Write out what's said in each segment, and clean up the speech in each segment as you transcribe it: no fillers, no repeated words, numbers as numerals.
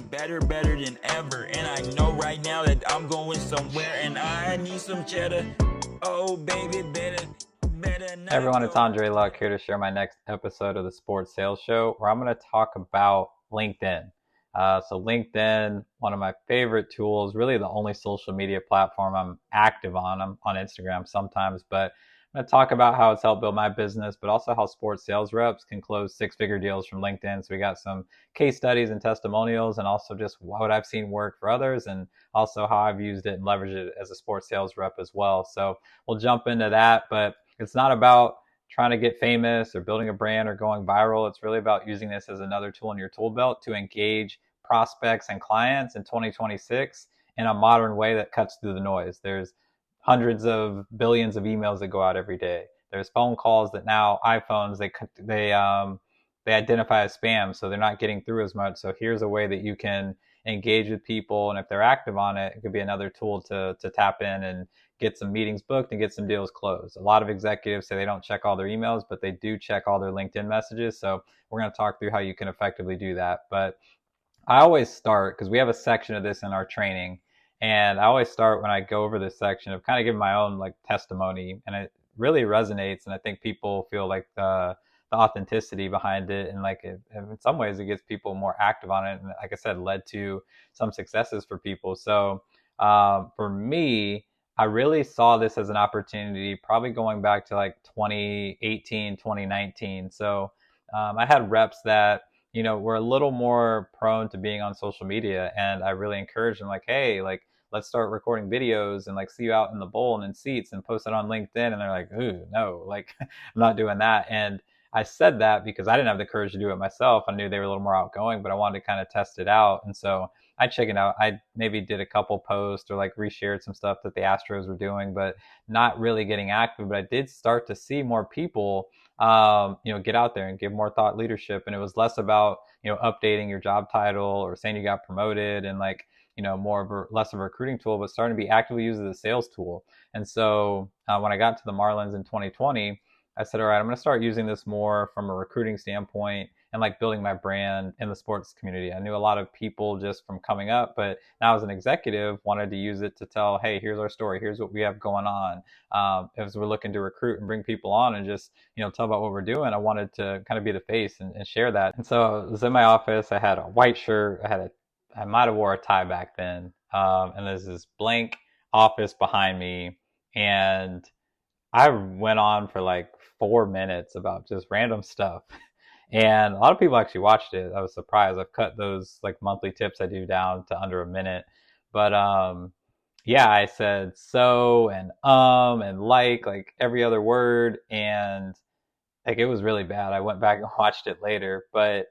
better than ever. And I know right now that I'm going somewhere and I need some cheddar. Oh, baby, better not. Hey everyone, it's Andre Luck here to share my next episode of the Sports Sales Show, where I'm going to talk about LinkedIn. So LinkedIn, one of my favorite tools, really the only social media platform I'm active on. I'm on Instagram sometimes, but I'm going to talk about how it's helped build my business, but also how sports sales reps can close six-figure deals from LinkedIn. So we got some case studies and testimonials, and also just what I've seen work for others, and also how I've used it and leveraged it as a sports sales rep as well. So we'll jump into that, but it's not about trying to get famous or building a brand or going viral. It's really about using this as another tool in your tool belt to engage prospects and clients in 2026 in a modern way that cuts through the noise. There's hundreds of billions of emails that go out every day. There's phone calls that now iPhones they identify as spam, so they're not getting through as much. So here's a way that you can engage with people, and if they're active on it, it could be another tool to tap in and get some meetings booked and get some deals closed. A lot of executives say they don't check all their emails, but they do check all their LinkedIn messages. So we're going to talk through how you can effectively do that. But I always start, because we have a section of this in our training, and I always start when I go over this section of kind of giving my own like testimony, and it really resonates, and I think people feel like the authenticity behind it, and like in some ways it gets people more active on it, and like I said, led to some successes for people. So for me, I really saw this as an opportunity, probably going back to like 2018, 2019. So I had reps that were a little more prone to being on social media, and I really encouraged them, like, hey, like, let's start recording videos and like see you out in the bowl and in seats and post it on LinkedIn. And they're like, ooh, no, like I'm not doing that. And I said that because I didn't have the courage to do it myself. I knew they were a little more outgoing, but I wanted to kind of test it out. And so I checked it out. I maybe did a couple posts or like reshared some stuff that the Astros were doing, but not really getting active. But I did start to see more people get out there and give more thought leadership. And it was less about, updating your job title or saying you got promoted and like, more of less of a recruiting tool, but starting to be actively used as a sales tool. And so when I got to the Marlins in 2020, I said, all right, I'm going to start using this more from a recruiting standpoint and like building my brand in the sports community. I knew a lot of people just from coming up, but now as an executive, wanted to use it to tell, hey, here's our story. Here's what we have going on. As we're looking to recruit and bring people on and just, tell about what we're doing, I wanted to kind of be the face and share that. And so I was in my office. I had a white shirt. I might have wore a tie back then. And there's this blank office behind me. And I went on for like 4 minutes about just random stuff. And a lot of people actually watched it. I was surprised. I've cut those like monthly tips I do down to under a minute. But yeah, I said so and like every other word, and like it was really bad. I went back and watched it later, but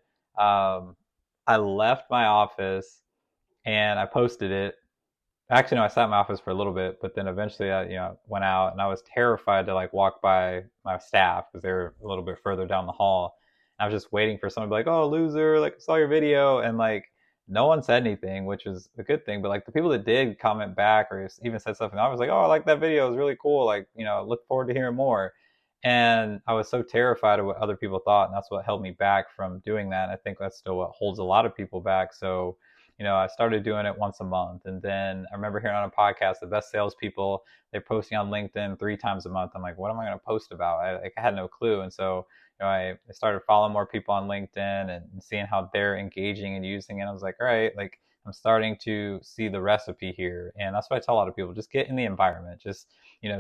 I left my office and I posted it. Actually, no, I sat in my office for a little bit, but then eventually I went out, and I was terrified to like walk by my staff because they were a little bit further down the hall. I was just waiting for someone to be like, oh, loser, like I saw your video. And like no one said anything, which was a good thing. But like the people that did comment back or even said something, I was like, oh, I like that video. It was really cool. Like, look forward to hearing more. And I was so terrified of what other people thought. And that's what held me back from doing that. And I think that's still what holds a lot of people back. So, I started doing it once a month. And then I remember hearing on a podcast, the best salespeople, they're posting on LinkedIn 3 times a month. I'm like, what am I going to post about? I had no clue. And so, I started following more people on LinkedIn and seeing how they're engaging and using it. I was like, all right, like I'm starting to see the recipe here. And that's what I tell a lot of people, just get in the environment, just,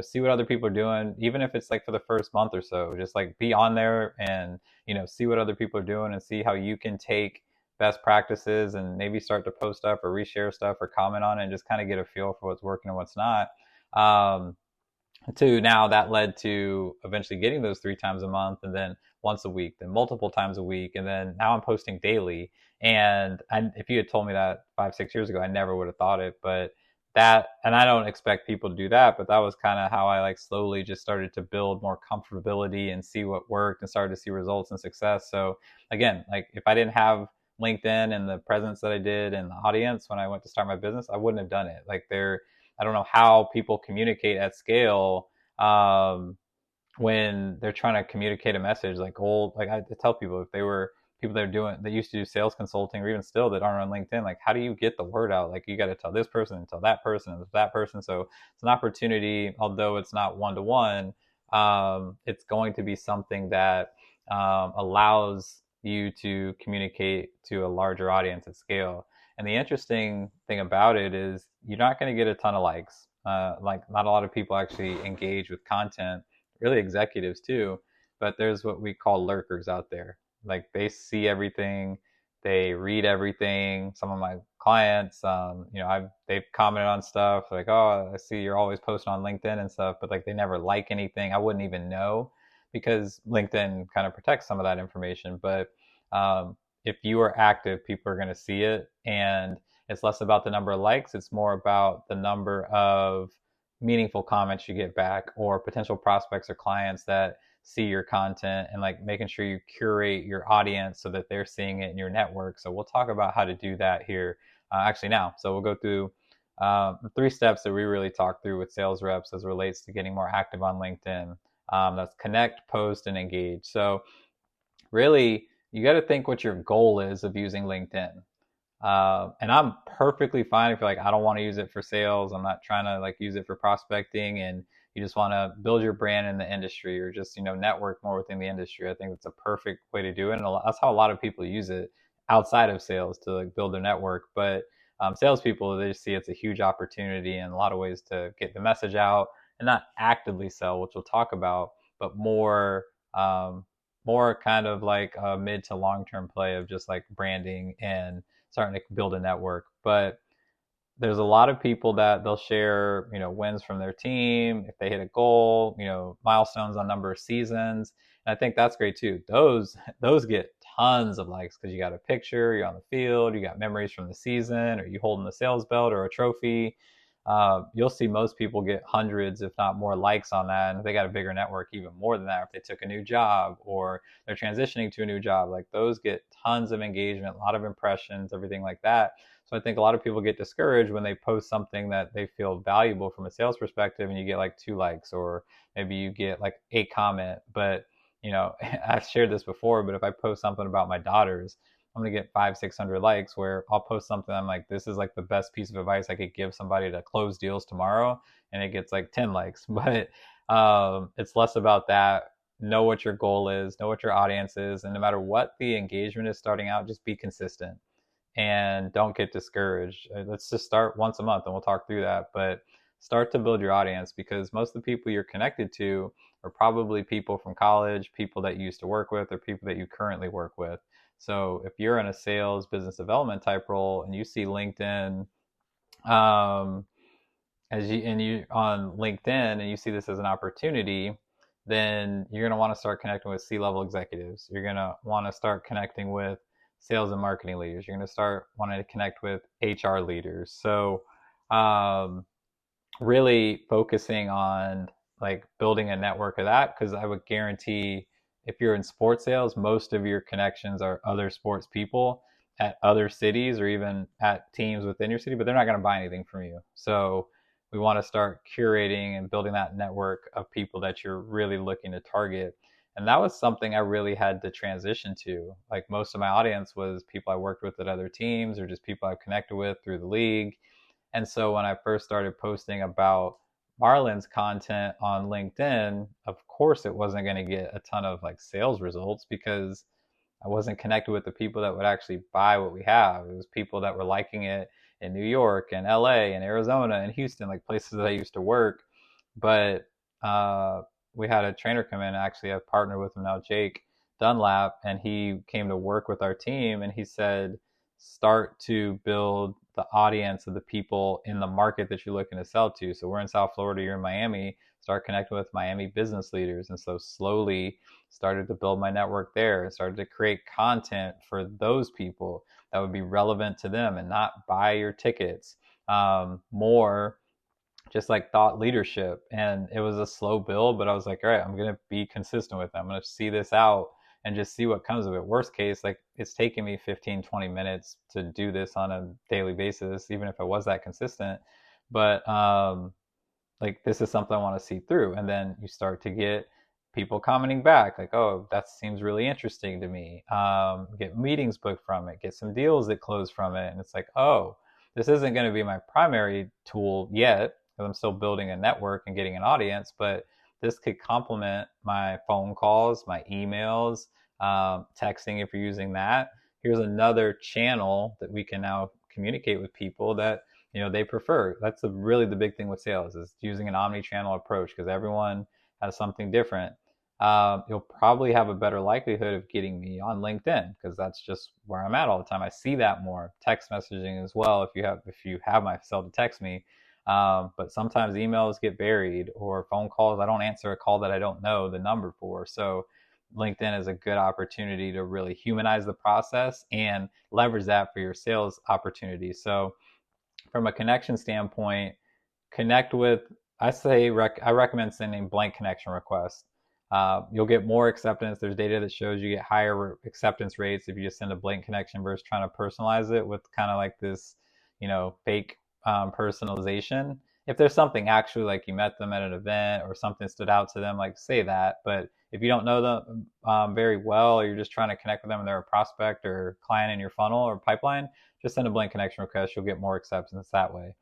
see what other people are doing, even if it's like for the first month or so, just like be on there and, see what other people are doing and see how you can take best practices and maybe start to post stuff or reshare stuff or comment on it and just kind of get a feel for what's working and what's not. To now that led to eventually getting those 3 times a month, and then once a week, then multiple times a week. And then now I'm posting daily. And if you had told me that 5-6 years ago, I never would have thought it, but and I don't expect people to do that, but that was kind of how I like slowly just started to build more comfortability and see what worked and started to see results and success. So again, like if I didn't have LinkedIn and the presence that I did and the audience when I went to start my business, I wouldn't have done it. Like I don't know how people communicate at scale when they're trying to communicate a message. Like I tell people, if they were people that used to do sales consulting or even still that aren't on LinkedIn, like how do you get the word out? Like you got to tell this person and tell that person and that person. So it's an opportunity, although it's not one-to-one, it's going to be something that allows you to communicate to a larger audience at scale. And the interesting thing about it is you're not going to get a ton of likes. Like not a lot of people actually engage with content, really executives too, but there's what we call lurkers out there. Like they see everything, they read everything. Some of my clients, they've commented on stuff like, "Oh, I see you're always posting on LinkedIn and stuff," but like they never like anything. I wouldn't even know because LinkedIn kind of protects some of that information. But if you are active, people are going to see it, and it's less about the number of likes. It's more about the number of meaningful comments you get back or potential prospects or clients that see your content, and like making sure you curate your audience so that they're seeing it in your network. So we'll talk about how to do that here actually now. So we'll go through 3 steps that we really talk through with sales reps as it relates to getting more active on LinkedIn. That's connect, post, and engage. So really, you got to think what your goal is of using LinkedIn. And I'm perfectly fine if you're like, I don't want to use it for sales. I'm not trying to like use it for prospecting, and you just want to build your brand in the industry or just, network more within the industry. I think it's a perfect way to do it. And that's how a lot of people use it outside of sales to like build their network. But salespeople, they just see it's a huge opportunity and a lot of ways to get the message out and not actively sell, which we'll talk about, but more kind of like a mid to long term play of just like branding and starting to build a network. But there's a lot of people that they'll share, wins from their team, if they hit a goal, milestones on number of seasons. And I think that's great too. Those get tons of likes because you got a picture, you're on the field, you got memories from the season, or you holding the sales belt or a trophy. You'll see most people get hundreds, if not more, likes on that. And if they got a bigger network, even more than that, if they took a new job or they're transitioning to a new job, like those get tons of engagement, a lot of impressions, everything like that. So I think a lot of people get discouraged when they post something that they feel valuable from a sales perspective and you get like 2 likes, or maybe you get like a comment. But, I've shared this before, but if I post something about my daughters, I'm gonna get 500-600 likes, where I'll post something I'm like, this is like the best piece of advice I could give somebody to close deals tomorrow, and it gets like 10 likes. But it's less about that. Know what your goal is, know what your audience is, and no matter what the engagement is starting out, just be consistent and don't get discouraged. Let's just start once a month and we'll talk through that. But start to build your audience, because most of the people you're connected to are probably people from college, people that you used to work with, or people that you currently work with. So if you're in a sales business development type role and you see LinkedIn, um, you on LinkedIn and you see this as an opportunity, then you're going to want to start connecting with C-level executives. You're going to want to start connecting with sales and marketing leaders. You're going to start wanting to connect with HR leaders. So really focusing on like building a network of that, because I would guarantee if you're in sports sales, most of your connections are other sports people at other cities or even at teams within your city, but they're not going to buy anything from you. So we want to start curating and building that network of people that you're really looking to target. And that was something I really had to transition to. Like most of my audience was people I worked with at other teams or just people I've connected with through the league. And so when I first started posting about Marlins content on LinkedIn, of course it wasn't going to get a ton of like sales results because I wasn't connected with the people that would actually buy what we have. It was people that were liking it in New York and LA and Arizona and Houston, like places that I used to work. But we had a trainer come in. Actually, I've partnered with him now, Jake Dunlap, and he came to work with our team. And he said, start to build the audience of the people in the market that you're looking to sell to. So we're in South Florida, you're in Miami. Start connecting with Miami business leaders. And so slowly started to build my network there and started to create content for those people that would be relevant to them and not buy your tickets. More just like thought leadership. And it was a slow build, but I was like, all right, I'm going to be consistent with it. I'm going to see this out and just see what comes of it. Worst case, like it's taking me 15-20 minutes to do this on a daily basis, even if I was that consistent. But like this is something I want to see through. And then you start to get people commenting back like, oh, that seems really interesting to me. Get meetings booked from it, get some deals that close from it. And it's like, oh, this isn't going to be my primary tool yet because I'm still building a network and getting an audience, but this could complement my phone calls, my emails, texting if you're using that. Here's another channel that we can now communicate with people that they prefer. That's really the big thing with sales, is using an omni-channel approach, because everyone has something different. You'll probably have a better likelihood of getting me on LinkedIn, because that's just where I'm at all the time. I see that more. Text messaging as well, if you have my cell to text me. But sometimes emails get buried, or phone calls. I don't answer a call that I don't know the number for. So LinkedIn is a good opportunity to really humanize the process and leverage that for your sales opportunities. So from a connection standpoint, connect with, I recommend sending blank connection requests. You'll get more acceptance. There's data that shows you get higher acceptance rates if you just send a blank connection versus trying to personalize it with kind of like this, fake personalization. If there's something actually, like you met them at an event or something stood out to them, like say that. But if you don't know them very well, or you're just trying to connect with them and they're a prospect or client in your funnel or pipeline, just send a blank connection request. You'll get more acceptance that way.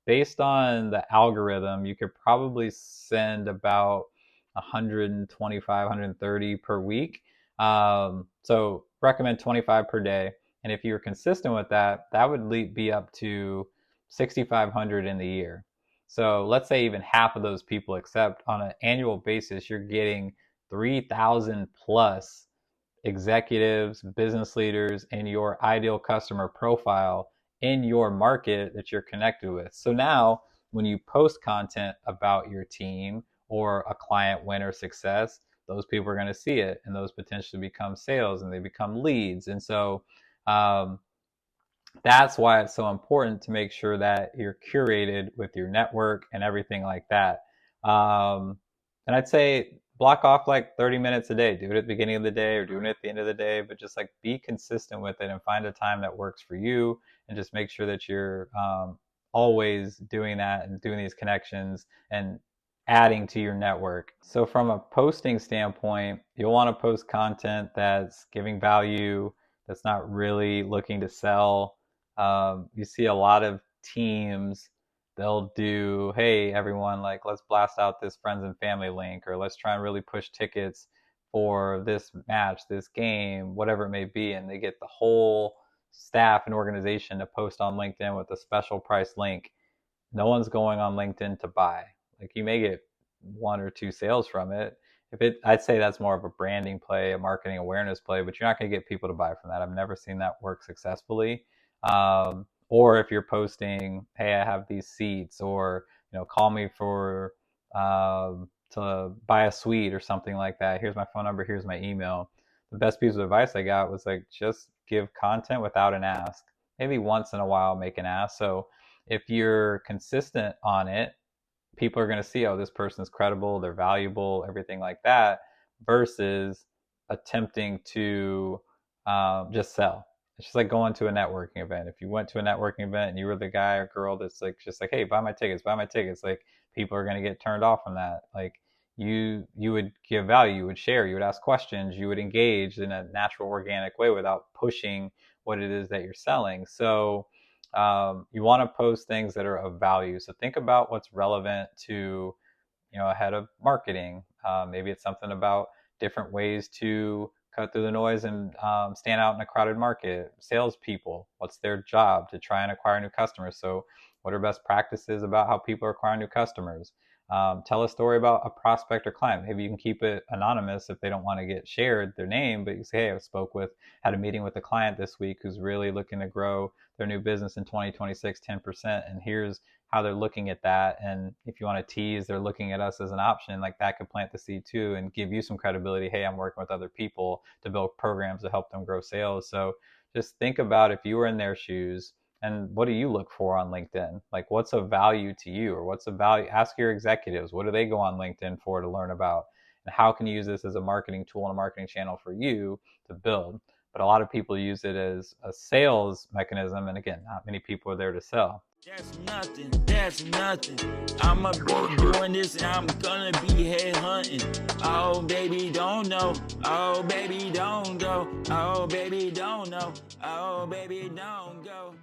Based on the algorithm, you could probably send about 125, 130 per week. So recommend 25 per day. And if you're consistent with that, that would be up to 6,500 in the year. So let's say even half of those people accept. On an annual basis, you're getting 3,000 plus executives, business leaders, and your ideal customer profile in your market that you're connected with. So now when you post content about your team or a client win or success, those people are going to see it, and those potentially become sales, and they become leads. And so that's why it's so important to make sure that you're curated with your network and everything like that. And I'd say block off like 30 minutes a day. Do it at the beginning of the day or do it at the end of the day, but just like be consistent with it and find a time that works for you, and just make sure that you're always doing that and doing these connections and adding to your network. So from a posting standpoint, you'll want to post content that's giving value, that's not really looking to sell. You see a lot of teams, they'll do, hey, everyone, like, let's blast out this friends and family link, or let's try and really push tickets for this match, this game, whatever it may be. And they get the whole staff and organization to post on LinkedIn with a special price link. No one's going on LinkedIn to buy. Like, you may get 1 or 2 sales from it. I'd say that's more of a branding play, a marketing awareness play, but you're not going to get people to buy from that. I've never seen that work successfully. Or if you're posting, hey, I have these seats, or call me for to buy a suite or something like that. Here's my phone number. Here's my email. The best piece of advice I got was like, just give content without an ask. Maybe once in a while make an ask. So if you're consistent on it, people are going to see, oh, this person's credible, they're valuable, everything like that, versus attempting to just sell. It's just like going to a networking event. If you went to a networking event and you were the guy or girl that's like, just like, hey, buy my tickets, like, people are going to get turned off from that. Like, you would give value, you would share, you would ask questions, you would engage in a natural, organic way without pushing what it is that you're selling. So you want to post things that are of value. So think about what's relevant to, a head of marketing. Maybe it's something about different ways to cut through the noise and stand out in a crowded market. Salespeople, what's their job to try and acquire new customers? So what are best practices about how people acquire new customers? Tell a story about a prospect or client. Maybe you can keep it anonymous if they don't want to get shared their name, but you say, hey, had a meeting with a client this week who's really looking to grow their new business in 2026 10%, and here's how they're looking at that. And if you want to tease, they're looking at us as an option, like that could plant the seed too and give you some credibility. Hey, I'm working with other people to build programs to help them grow sales. So just think about, if you were in their shoes, and what do you look for on LinkedIn? Like, what's of value to you, or what's of value? Ask your executives, what do they go on LinkedIn for to learn about? And how can you use this as a marketing tool and a marketing channel for you to build? But a lot of people use it as a sales mechanism. And again, not many people are there to sell. That's nothing, that's nothing. I'ma be doing this and I'm gonna be head hunting. Oh baby, don't know. Oh baby, don't go. Oh baby, don't know. Oh baby, don't go.